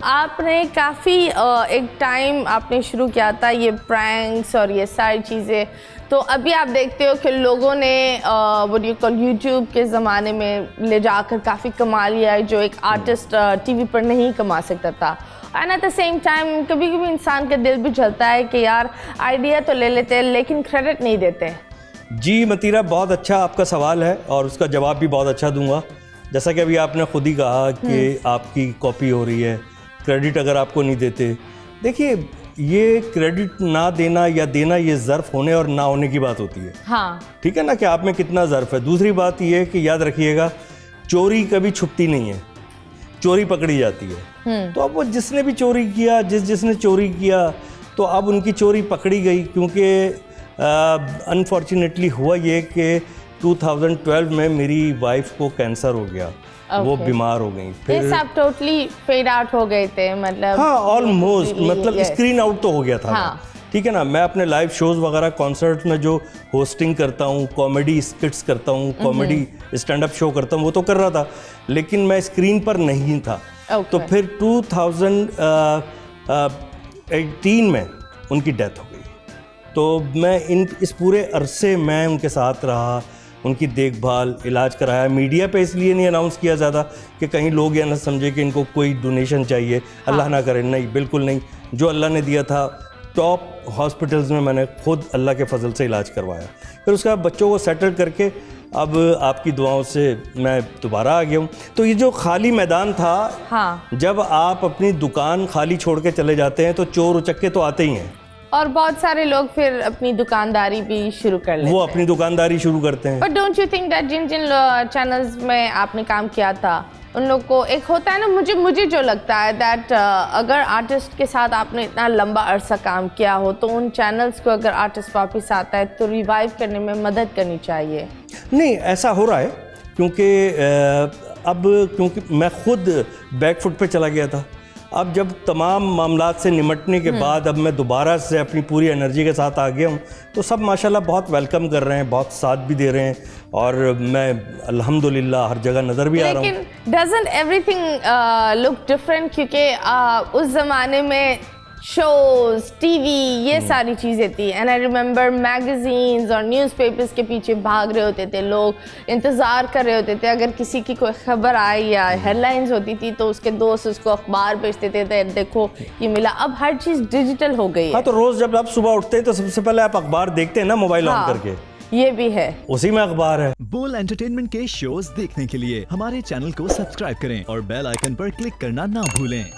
आपने काफ़ी एक टाइम आपने शुरू किया था ये प्रैंक्स और ये सारी चीज़ें, तो अभी आप देखते हो कि लोगों ने व्हाट यू कॉल यूट्यूब के ज़माने में ले जाकर काफ़ी कमा लिया है जो एक आर्टिस्ट टीवी पर नहीं कमा सकता था। And at the same time कभी कभी इंसान का दिल भी जलता है कि यार आइडिया तो ले लेते हैं लेकिन क्रेडिट नहीं देते। जी मतीरा, बहुत अच्छा आपका सवाल है और उसका जवाब भी बहुत अच्छा दूंगा। जैसा कि अभी आपने खुद ही कहा कि आपकी कॉपी हो रही है, क्रेडिट अगर आपको नहीं देते। देखिए, ये क्रेडिट ना देना या देना ये ज़र्फ़ होने और ना होने की बात होती है। हाँ, ठीक है ना, कि आप में कितना ज़र्फ़ है। दूसरी बात ये है कि याद रखिएगा, चोरी कभी छुपती नहीं है, चोरी पकड़ी जाती है। तो अब वो जिसने भी चोरी किया, जिसने चोरी किया, तो अब उनकी चोरी पकड़ी गई। क्योंकि अनफॉर्चुनेटली हुआ ये कि 2012 में मेरी वाइफ को कैंसर हो गया। वो बीमार हो गई। फिर सब टोटली फेड आउट हो गए थे, मतलब हाँ ऑलमोस्ट, मतलब स्क्रीन आउट तो हो गया था। हाँ। ठीक है ना, मैं अपने लाइव शोज़ वगैरह कॉन्सर्ट्स में जो होस्टिंग करता हूँ, कॉमेडी स्किट्स करता हूँ, कॉमेडी स्टैंड अप शो करता हूँ, वो तो कर रहा था, लेकिन मैं स्क्रीन पर नहीं था। तो फिर 2018 में उनकी डेथ हो गई। तो मैं इस पूरे अरसे में उनके साथ रहा, उनकी देखभाल, इलाज कराया। मीडिया पे इसलिए नहीं अनाउंस किया जाता कि कहीं लोग ये ना समझे कि इनको कोई डोनेशन चाहिए। अल्लाह ना करे, नहीं, बिल्कुल नहीं। जो अल्लाह ने दिया था, टॉप हॉस्पिटल्स में मैंने खुद अल्लाह के फजल से इलाज करवाया। फिर उसके बाद बच्चों को सेटल करके अब आपकी दुआओं से मैं दोबारा आ गया हूँ। तो ये जो खाली मैदान था, हाँ, जब आप अपनी दुकान खाली छोड़ के चले जाते हैं तो चोर उचक्के तो आते ही हैं, और बहुत सारे लोग फिर अपनी दुकानदारी भी शुरू कर लेते हैं। वो अपनी दुकानदारी शुरू करते हैं। But don't you think that जिन चैनल्स में आपने काम किया था उन लोग को एक होता है ना, मुझे जो लगता है दैट अगर आर्टिस्ट के साथ आपने इतना लंबा अरसा काम किया हो तो उन चैनल्स को अगर आर्टिस्ट वापस आता है तो रिवाइव करने में मदद करनी चाहिए। नहीं, ऐसा हो रहा है क्योंकि मैं खुद बैकफुट पे चला गया था। अब जब तमाम मामलात से निमटने के बाद अब मैं दोबारा से अपनी पूरी एनर्जी के साथ आ गया हूँ, तो सब माशाल्लाह बहुत वेलकम कर रहे हैं, बहुत साथ भी दे रहे हैं, और मैं अल्हम्दुलिल्लाह हर जगह नज़र भी आ रहा हूँ। लेकिन डजंट एवरीथिंग लुक डिफरेंट, क्योंकि उस ज़माने में शोज, टीवी, ये सारी चीज़ें थी। एंड आई रिमेंबर मैगजीन्स और न्यूज़पेपर्स के पीछे भाग रहे होते थे लोग, इंतज़ार कर रहे होते थे। अगर किसी की कोई खबर आई या हेडलाइंस होती थी तो उसके दोस्त उसको अखबार भेजते थे, देखो ये मिला। अब हर चीज़ डिजिटल हो गई है। हाँ, तो रोज़ जब आप सुबह उठते हैं तो सबसे पहले आप अखबार देखते हैं ना, मोबाइल ऑन करके। ये भी है, उसी में अखबार है। बोल एंटरटेनमेंट के शोज देखने के लिए हमारे चैनल को सब्सक्राइब करें और बेल आइकन पर क्लिक करना ना भूलें।